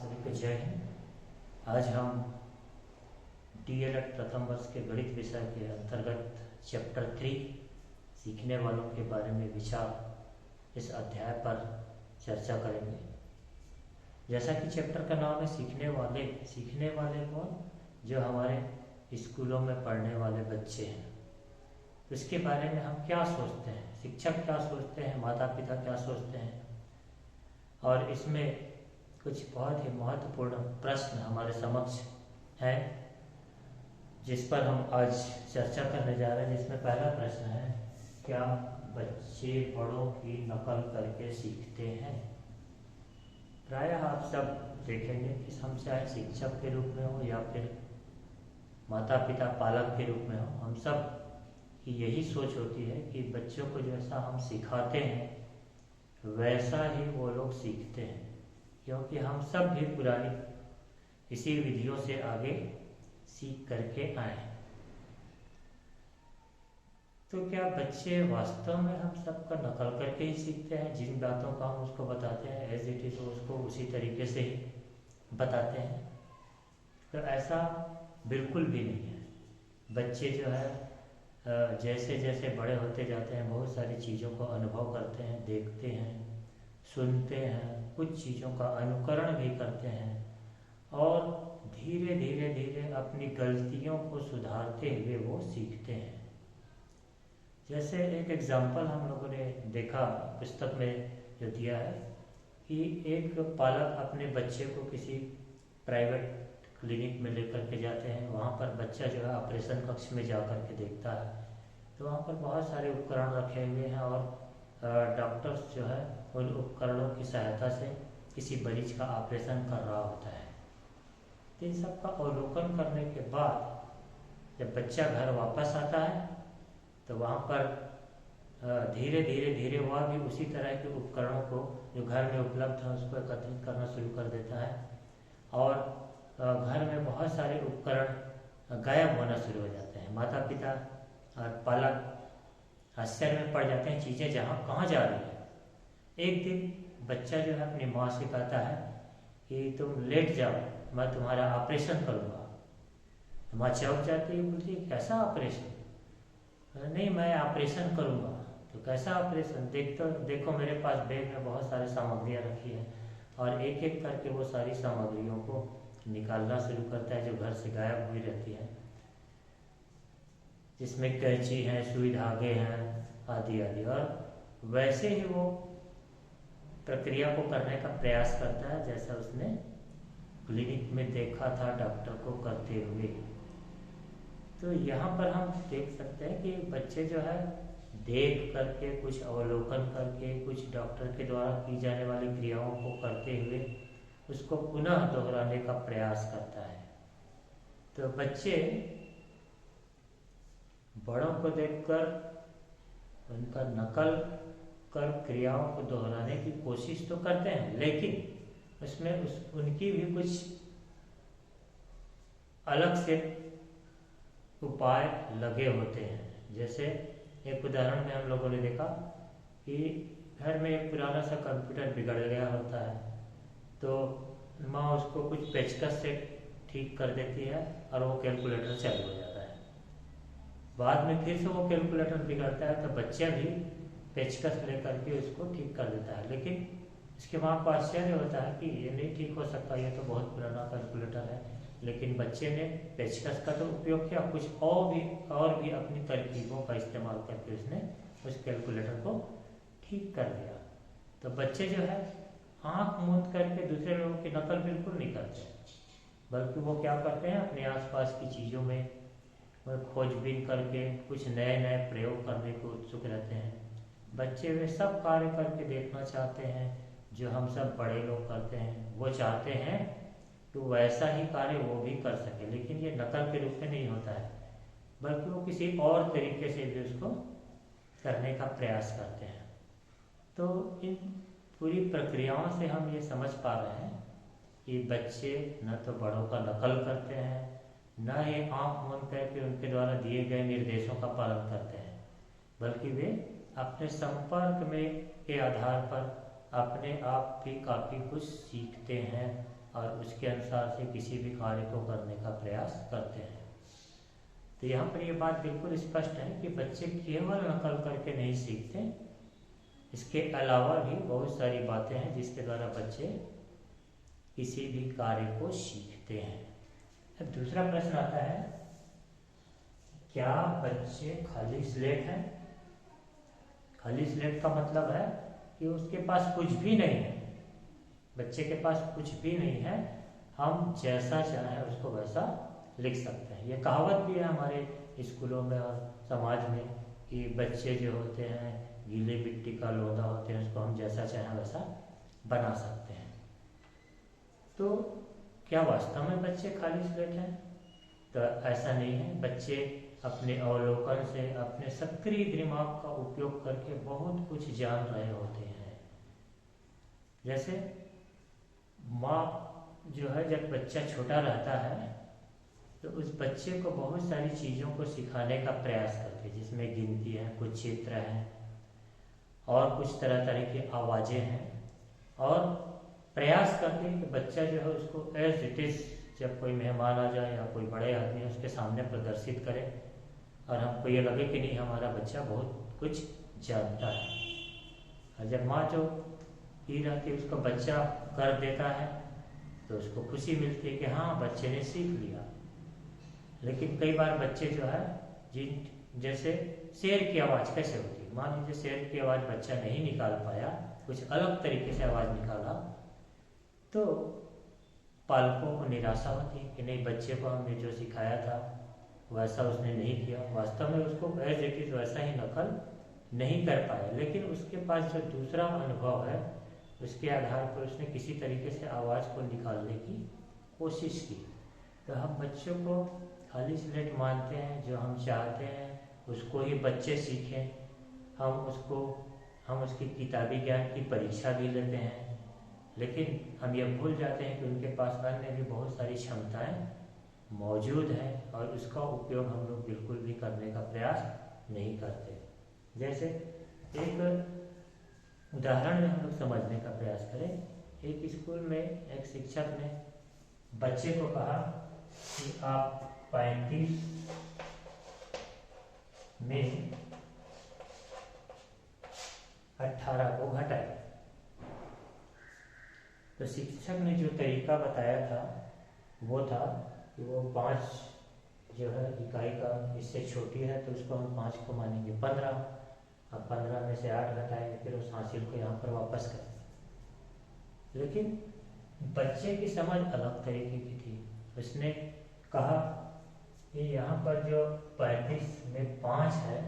सभी को जय हिंद। आज हम डीएलएड प्रथम वर्ष के गणित विषय के अंतर्गत चैप्टर 3 सीखने वालों के बारे में विचार इस अध्याय पर चर्चा करेंगे। जैसा कि चैप्टर का नाम है सीखने वाले कौन? जो हमारे स्कूलों में पढ़ने वाले बच्चे हैं। तो इसके बारे में हम क्या सोचते हैं, शिक्षक क्या सोचते हैं, माता पिता क्या सोचते हैं, और इसमें कुछ बहुत ही महत्वपूर्ण प्रश्न हमारे समक्ष हैं जिस पर हम आज चर्चा करने जा रहे हैं। जिसमें पहला प्रश्न है, क्या बच्चे बड़ों की नकल करके सीखते हैं? प्रायः आप सब देखेंगे कि हम चाहे शिक्षक के रूप में हो या फिर माता पिता पालक के रूप में हो, हम सब की यही सोच होती है कि बच्चों को जैसा हम सिखाते हैं वैसा ही वो लोग सीखते हैं, क्योंकि हम सब भी पुरानी इसी विधियों से आगे सीख करके आए। तो क्या बच्चे वास्तव में हम सबका नकल करके ही सीखते हैं? जिन बातों का हम उसको बताते हैं एज इट इज उसको उसी तरीके से ही बताते हैं? तो ऐसा बिल्कुल भी नहीं है। बच्चे जो है जैसे जैसे बड़े होते जाते हैं बहुत सारी चीज़ों को अनुभव करते हैं, देखते हैं, सुनते हैं, कुछ चीज़ों का अनुकरण भी करते हैं और धीरे धीरे धीरे अपनी गलतियों को सुधारते हुए वो सीखते हैं। जैसे एक एग्जाम्पल हम लोगों ने देखा पुस्तक में जो दिया है कि एक पालक अपने बच्चे को किसी प्राइवेट क्लिनिक में लेकर के जाते हैं। वहाँ पर बच्चा जो है ऑपरेशन कक्ष में जा कर के देखता है तो वहाँ पर बहुत सारे उपकरण रखे हुए हैं और डॉक्टर्स जो है उन उपकरणों की सहायता से किसी मरीज का ऑपरेशन कर रहा होता है। तो इन सब का अवलोकन करने के बाद जब बच्चा घर वापस आता है तो वहाँ पर धीरे धीरे धीरे वह भी उसी तरह के उपकरणों को जो घर में उपलब्ध है उसको एकत्रित करना शुरू कर देता है और घर में बहुत सारे उपकरण गायब होना शुरू हो जाते हैं। माता पिता और पालक आश्चर्य में पड़ जाते हैं, चीज़ें जहाँ कहाँ जा रही है। एक दिन बच्चा जो है अपनी माँ से कहता है कि तुम लेट जाओ, मैं तुम्हारा ऑपरेशन करूँगा। माँ चौंक जाती है, बोलती है कैसा ऑपरेशन? नहीं, मैं ऑपरेशन करूँगा। तो कैसा ऑपरेशन? देखो मेरे पास बैग में बहुत सारी सामग्रियाँ रखी हैं और एक एक करके वो सारी सामग्रियों को निकालना शुरू करता है जो घर से गायब हुई रहती है, जिसमें कैंची है, सुई धागे हैं आदि आदि। और वैसे ही वो प्रक्रिया को करने का प्रयास करता है जैसा उसने क्लिनिक में देखा था डॉक्टर को करते हुए। तो यहाँ पर हम देख सकते हैं कि बच्चे जो है देख करके, कुछ अवलोकन करके, कुछ डॉक्टर के द्वारा की जाने वाली क्रियाओं को करते हुए उसको पुनः दोहराने का प्रयास करता है। तो बच्चे बड़ों को देखकर उनका नकल कर क्रियाओं को दोहराने की कोशिश तो करते हैं, लेकिन उसमें उनकी भी कुछ अलग से उपाय लगे होते हैं। जैसे एक उदाहरण में हम लोगों ने देखा कि घर में एक पुराना सा कंप्यूटर बिगड़ गया होता है तो माँ उसको कुछ पेचकस से ठीक कर देती है और वो कैलकुलेटर चालू हो जाता है। बाद में फिर से वो कैलकुलेटर बिगड़ता है तो बच्चा भी पेचकस लेकर के उसको ठीक कर देता है, लेकिन इसके माँ को आश्चर्य होता है कि ये नहीं ठीक हो सकता, ये तो बहुत पुराना कैलकुलेटर है। लेकिन बच्चे ने पेचकस का तो उपयोग किया, कुछ और भी अपनी तरकीबों का इस्तेमाल करके उसने उस कैलकुलेटर को ठीक कर दिया। तो बच्चे जो है आँख मूंद करके दूसरे लोगों की नकल बिल्कुल नहीं करते, बल्कि वो क्या करते हैं अपने आसपास की चीज़ों में खोजबीन करके कुछ नए नए प्रयोग करने को उत्सुक रहते हैं। बच्चे वे सब कार्य करके देखना चाहते हैं जो हम सब बड़े लोग करते हैं। वो चाहते हैं कि वैसा ही कार्य वो भी कर सके, लेकिन ये नकल के रूप में नहीं होता है, बल्कि वो किसी और तरीके से भी उसको करने का प्रयास करते हैं। तो इन पूरी प्रक्रियाओं से हम ये समझ पा रहे हैं कि बच्चे न तो बड़ों का नकल करते हैं, न ही आँख मूंद करके उनके द्वारा दिए गए निर्देशों का पालन करते हैं, बल्कि वे अपने संपर्क में के आधार पर अपने आप भी काफ़ी कुछ सीखते हैं और उसके अनुसार से किसी भी कार्य को करने का प्रयास करते हैं। तो यहाँ पर ये बात बिल्कुल स्पष्ट है कि बच्चे केवल नकल करके नहीं सीखते, इसके अलावा भी बहुत सारी बातें हैं जिसके द्वारा बच्चे किसी भी कार्य को सीखते हैं। अब दूसरा प्रश्न आता है, क्या बच्चे खाली स्लेट हैं? खाली स्लेट का मतलब है कि उसके पास कुछ भी नहीं है। बच्चे के पास कुछ भी नहीं है, हम जैसा चाहें उसको वैसा लिख सकते हैं। ये कहावत भी है हमारे स्कूलों में और समाज में कि बच्चे जो होते हैं गीले मिट्टी का लोंदा होते हैं, उसको हम जैसा चाहें वैसा बना सकते हैं। तो क्या वास्तव में बच्चे खाली स्लेट हैं? तो ऐसा नहीं है। बच्चे अपने अवलोकन से, अपने सक्रिय दिमाग का उपयोग करके बहुत कुछ जान रहे होते हैं। जैसे माँ जो है, जब बच्चा छोटा रहता है तो उस बच्चे को बहुत सारी चीज़ों को सिखाने का प्रयास करती है, जिसमें गिनती है, कुछ चित्र हैं और कुछ तरह तरह की आवाज़ें हैं, और प्रयास करती है कि बच्चा जो है उसको एज इट इज़, जब कोई मेहमान आ जाए या कोई बड़े आदमी उसके सामने प्रदर्शित करे और हमको ये लगे कि नहीं हमारा बच्चा बहुत कुछ जानता है। और जब माँ जो ही रहती है उसको बच्चा कर देता है तो उसको खुशी मिलती है कि हाँ बच्चे ने सीख लिया। लेकिन कई बार बच्चे जो है, जिन जैसे शेर की आवाज़ कैसे होती है, मान लीजिए शेर की आवाज़ बच्चा नहीं निकाल पाया, कुछ अलग तरीके से आवाज़ निकाला, तो पालकों को निराशा होती है कि नहीं बच्चे को हमने जो सिखाया था वैसा उसने नहीं किया, वास्तव में उसको एज इट इज़ वैसा ही नकल नहीं कर पाया। लेकिन उसके पास जो दूसरा अनुभव है उसके आधार पर उसने किसी तरीके से आवाज़ को निकालने की कोशिश की। तो हम बच्चों को खाली स्लेट मानते हैं, जो हम चाहते हैं उसको ही बच्चे सीखें। हम उसकी किताबी ज्ञान की परीक्षा भी लेते हैं, लेकिन हम ये भूल जाते हैं कि उनके पास अन्य भी बहुत सारी क्षमताएं मौजूद हैं और उसका उपयोग हम लोग बिल्कुल भी करने का प्रयास नहीं करते। जैसे एक उदाहरण में हम लोग समझने का प्रयास करें। एक स्कूल में एक शिक्षक ने बच्चे को कहा कि आप 35 में 18 को घटाएं। तो शिक्षक ने जो तरीका बताया था वो था कि वो 5 जो है इकाई का इससे छोटी है तो उसको हम 5 को मानेंगे 15, अब 15 में से 8 घटाएंगे, फिर उस हासिल को यहाँ पर वापस करेंगे। लेकिन बच्चे की समझ अलग तरीके की थी। उसने कहा कि यहाँ पर जो 35 में 5 है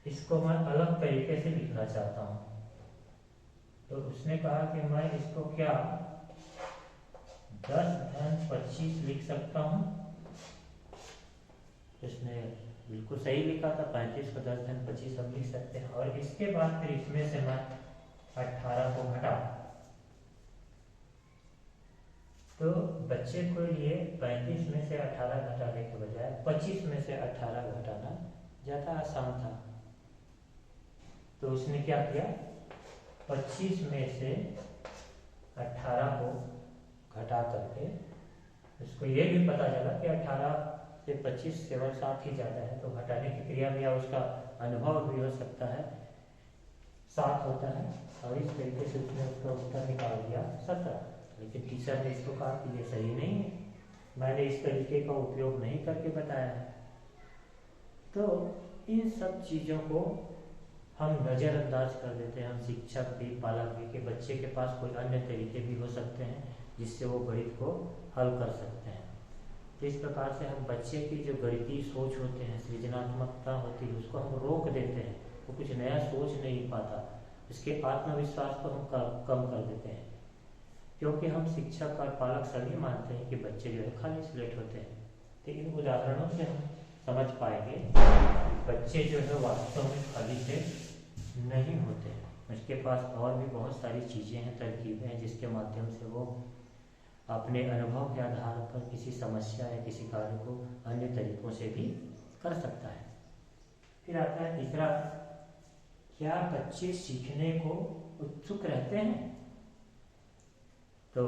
इसको मैं अलग तरीके से लिखना चाहता हूँ। तो उसने कहा कि मैं इसको क्या 10 धन 25 लिख सकता हूँ। उसने बिल्कुल सही लिखा था, 35 को 10 धन 25 हम लिख सकते हैं। और इसके बाद फिर इसमें से मैं 18 को घटा, तो बच्चे को लिए 35 में से 18 घटाने के बजाय 25 में से 18 घटाना ज़्यादा आसान था। तो उसने क्या किया, 25 में से 18 को घटा करके, उसको ये भी पता चला कि 18 से 25 केवल 7 ही ज़्यादा है, तो घटाने की क्रिया में या उसका अनुभव भी हो सकता है 7 होता है, और इस तरीके से उसने उसका उत्तर निकाल दिया 17। लेकिन टीचर ने इसको कहा कि ये सही नहीं है, मैंने इस तरीके का उपयोग नहीं करके बताया है। तो इन सब चीज़ों को हम नज़रअंदाज कर देते हैं, हम शिक्षक भी, पालक भी, कि बच्चे के पास कोई अन्य तरीके भी हो सकते हैं जिससे वो गणित को हल कर सकते हैं। तो इस प्रकार से हम बच्चे की जो गणितीय सोच होते हैं, सृजनात्मकता होती है, उसको हम रोक देते हैं। वो कुछ नया सोच नहीं पाता, उसके आत्मविश्वास को हम कम कर देते हैं, क्योंकि हम शिक्षक और पालक सभी मानते हैं कि बच्चे जो है खाली स्लेट होते हैं। तो इन उदाहरणों से हम समझ पाएंगे बच्चे जो है वास्तव में खाली स्लेट नहीं होते हैं। उसके पास और भी बहुत सारी चीज़ें हैं, तरकीबें हैं, जिसके माध्यम से वो अपने अनुभव के आधार पर किसी समस्या या किसी कार्य को अन्य तरीकों से भी कर सकता है। फिर आता है तीसरा, क्या बच्चे सीखने को उत्सुक रहते हैं? तो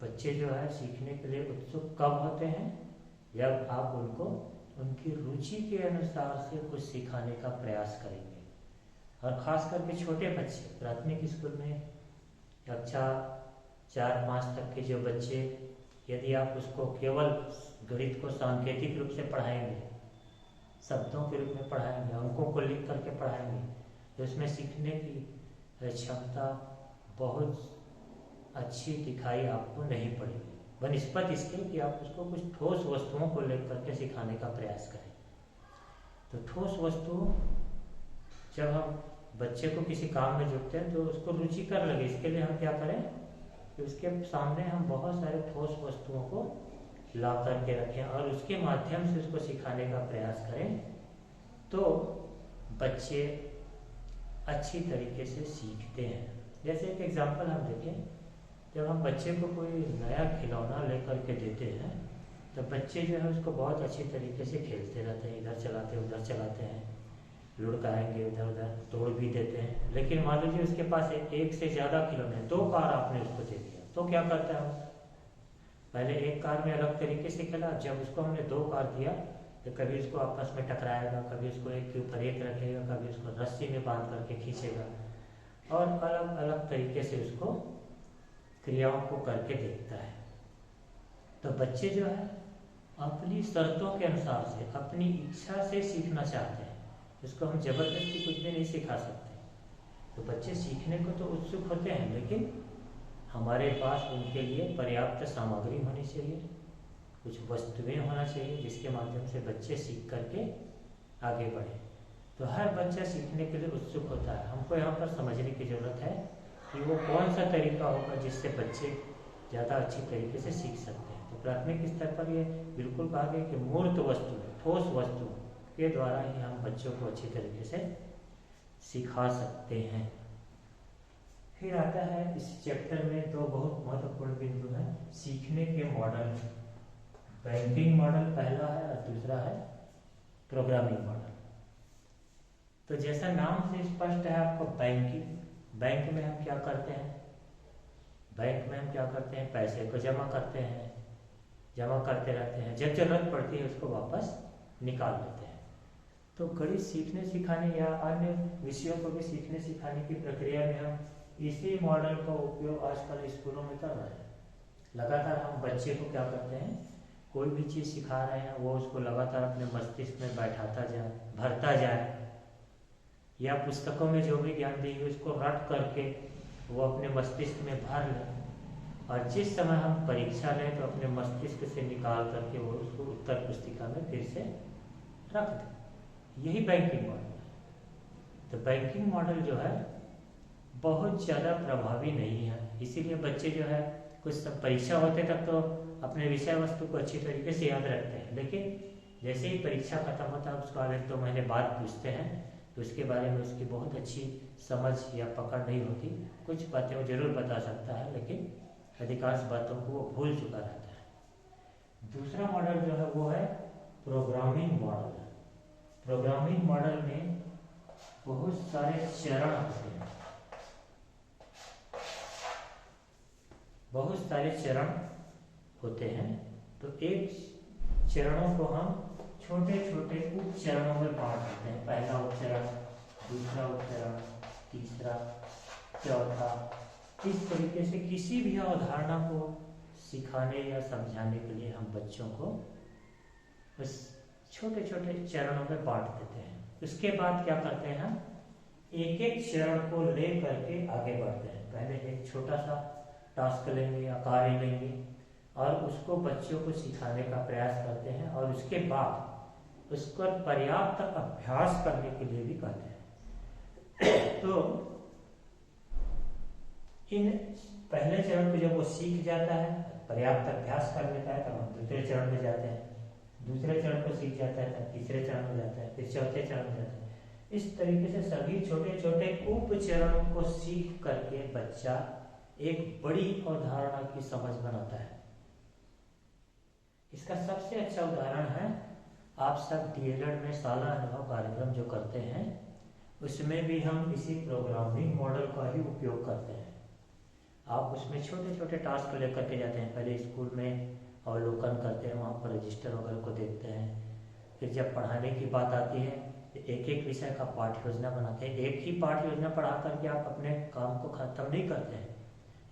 बच्चे जो है सीखने के लिए उत्सुक कब होते हैं? जब आप उनको उनकी रुचि के अनुसार से कुछ सिखाने का प्रयास करेंगे। और ख़ास करके छोटे बच्चे, प्राथमिक स्कूल में कक्षा 4-5 तक के जो बच्चे, यदि आप उसको केवल गणित को सांकेतिक रूप से पढ़ाएंगे, शब्दों के रूप में पढ़ाएंगे, अंकों को लिख करके पढ़ाएंगे, तो उसमें सीखने की क्षमता बहुत अच्छी दिखाई आपको नहीं पड़ेगी, बनिस्बत इसके कि आप उसको कुछ ठोस वस्तुओं को लेकर के सिखाने का प्रयास करें। तो ठोस वस्तु, जब हम बच्चे को किसी काम में जुटते हैं तो उसको रुचिकर लगे, इसके लिए हम क्या करें कि उसके सामने हम बहुत सारे ठोस वस्तुओं को ला करके रखें और उसके माध्यम से उसको सिखाने का प्रयास करें, तो बच्चे अच्छी तरीके से सीखते हैं। जैसे एक एग्जांपल हम देखें, जब हम बच्चे को कोई नया खिलौना लेकर के देते हैं तो बच्चे जो है उसको बहुत अच्छी तरीके से खेलते रहते हैं, इधर चलाते हैं उधर चलाते हैं, लुढ़काएंगे इधर उधर, तोड़ भी देते हैं। लेकिन मान लीजिए उसके पास एक से ज़्यादा खिलौने, 2 कार आपने उसको दे दिया, तो क्या करता है? पहले एक कार में अलग तरीके से खेला, जब उसको हमने 2 कार दिया तो कभी उसको आपस में टकराएगा, कभी उसको एक के ऊपर एक रखेगा, कभी उसको रस्सी में बांध करके खींचेगा और अलग अलग तरीके से उसको क्रियाओं को करके देखता है। तो बच्चे जो है अपनी शर्तों के अनुसार से, अपनी इच्छा से सीखना चाहते हैं, इसको हम जबरदस्ती कुछ भी नहीं सिखा सकते। तो बच्चे सीखने को तो उत्सुक होते हैं, लेकिन हमारे पास उनके लिए पर्याप्त सामग्री होनी चाहिए, कुछ वस्तुएं होना चाहिए जिसके माध्यम से बच्चे सीख करके आगे बढ़े। तो हर बच्चा सीखने के लिए उत्सुक होता है। हमको यहाँ पर समझने की जरूरत है कि वो कौन सा तरीका होगा जिससे बच्चे ज़्यादा अच्छी तरीके से सीख सकते हैं। तो प्राथमिक स्तर पर ये बिल्कुल कहा गया कि मूर्त वस्तु, ठोस वस्तु के द्वारा ही हम बच्चों को अच्छी तरीके से सिखा सकते हैं। फिर आता है इस चैप्टर में 2 बहुत महत्वपूर्ण बिंदु हैं सीखने के मॉडल। बैंकिंग मॉडल पहला है और दूसरा है प्रोग्रामिंग मॉडल। तो जैसा नाम से स्पष्ट है आपको, बैंकिंग, बैंक में हम क्या करते हैं? बैंक में हम क्या करते हैं? पैसे को जमा करते हैं, जमा करते रहते हैं, जब जरूरत पड़ती है उसको वापस निकाल लेते हैं। तो गणित सीखने सिखाने या अन्य विषयों को भी सीखने सिखाने की प्रक्रिया में हम इसी मॉडल का उपयोग आजकल स्कूलों में कर रहे हैं। लगातार हम बच्चे को क्या करते हैं, कोई भी चीज़ सिखा रहे हैं वो उसको लगातार अपने मस्तिष्क में बैठाता जाए, भरता जाए, या पुस्तकों में जो भी ज्ञान दी है उसको रट करके वो अपने मस्तिष्क में भर ले, और जिस समय हम परीक्षा लें तो अपने मस्तिष्क से निकाल करके वो उसको उत्तर पुस्तिका में फिर से रख दें। यही बैंकिंग मॉडल है। तो बैंकिंग मॉडल जो है बहुत ज़्यादा प्रभावी नहीं है, इसीलिए बच्चे जो है कुछ सब परीक्षा होते तक तो अपने विषय वस्तु को अच्छी तरीके से याद रखते हैं, लेकिन जैसे ही परीक्षा खत्म होता है उसको 1-2 महीने बाद पूछते हैं तो उसके बारे में उसकी बहुत अच्छी समझ या पकड़ नहीं होती। कुछ बातें वो जरूर बता सकता है, लेकिन अधिकांश बातों को वो भूल चुका रहता है। दूसरा मॉडल जो है वो है प्रोग्रामिंग मॉडल। प्रोग्रामिंग मॉडल में बहुत सारे चरण होते हैं, बहुत सारे चरण होते हैं। तो एक चरणों को हम छोटे छोटे उप चरणों में बांट देते हैं। पहला उपचरण, दूसरा उपचरण, तीसरा, चौथा। इस तरीके से किसी भी अवधारणा को सिखाने या समझाने के लिए हम बच्चों को उस छोटे छोटे चरणों में बांट देते हैं। उसके बाद क्या करते हैं, हम एक एक चरण को ले करके आगे बढ़ते हैं। पहले एक छोटा सा टास्क लेंगे या कार्य लेंगे और उसको बच्चों को सिखाने का प्रयास करते हैं, और उसके बाद उसको पर्याप्त अभ्यास करने के लिए भी कहते हैं। तो इन पहले चरण को जब वो सीख जाता है, पर्याप्त अभ्यास कर लेता है, तब हम दूसरे चरण में जाते हैं। दूसरे चरण को सीख जाता है तब तीसरे चरण में जाता है, फिर चौथे चरण में जाता है। इस तरीके से सभी छोटे छोटे उप चरणों को सीख करके बच्चा एक बड़ी अवधारणा की समझ बनाता है। इसका सबसे अच्छा उदाहरण है, आप सब डीएलएड में साला अनुभव कार्यक्रम जो करते हैं उसमें भी हम इसी प्रोग्रामिंग मॉडल का ही उपयोग करते हैं। आप उसमें छोटे छोटे टास्क लेकर के जाते हैं। पहले स्कूल में अवलोकन करते हैं, वहाँ पर रजिस्टर वगैरह को देखते हैं। फिर जब पढ़ाने की बात आती है तो एक एक विषय का पाठ योजना बनाते हैं। एक ही पाठ योजना पढ़ा करके आप अपने काम को खत्म नहीं करते हैं।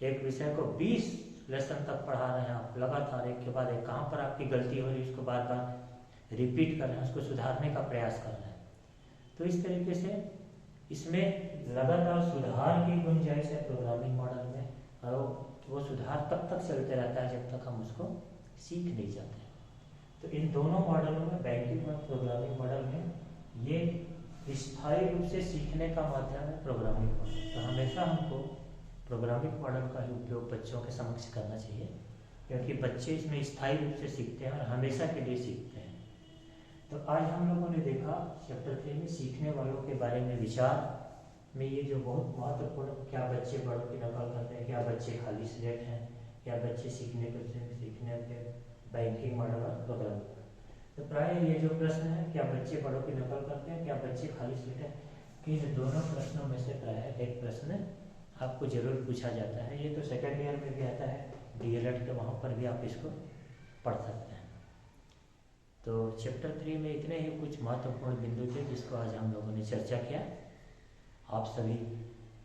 एक विषय को 20 लेसन तक पढ़ा रहे हैं आप लगातार, एक के बाद एक। कहाँ पर आपकी गलती हो रही है उसको बार बार रिपीट कर रहे हैं, उसको सुधारने का प्रयास कर रहे हैं। तो इस तरीके से इसमें लगातार सुधार की गुंजाइश है प्रोग्रामिंग मॉडल में, और वो सुधार तब तक चलते रहता है जब तक हम उसको सीख नहीं जाते। तो इन दोनों मॉडलों में, बैंकिंग और प्रोग्रामिंग मॉडल में, ये स्थायी रूप से सीखने का माध्यम है प्रोग्रामिंग मॉडल। तो हमेशा हमको प्रोग्रामिंग मॉडल का ही उपयोग बच्चों के समक्ष करना चाहिए, क्योंकि बच्चे इसमें स्थायी रूप से सीखते हैं और हमेशा के लिए सीखते हैं। तो आज हम लोगों ने देखा चैप्टर 3 में सीखने वालों के बारे में विचार में ये जो बहुत महत्वपूर्ण, क्या बच्चे बड़ों की नकल करते हैं, क्या बच्चे खाली स्लेट हैं, क्या बच्चे सीखने के बैंकिंग मॉडल और प्रोग्रामिंग। तो प्राय ये जो प्रश्न है, क्या बच्चे बड़ों की नकल करते हैं, क्या बच्चे खाली स्लेट हैं, कि इन दोनों प्रश्नों में से प्राय एक प्रश्न आपको जरूर पूछा जाता है। ये तो सेकेंड ईयर में भी आता है, DLED के, वहाँ पर भी आप इसको पढ़ सकते हैं। तो चैप्टर 3 में इतने ही कुछ महत्वपूर्ण बिंदु थे जिसको आज हम लोगों ने चर्चा किया। आप सभी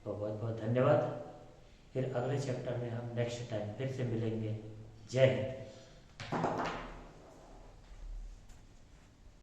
को बहुत बहुत धन्यवाद। फिर अगले चैप्टर में हम नेक्स्ट टाइम फिर से मिलेंगे। जय हिंद।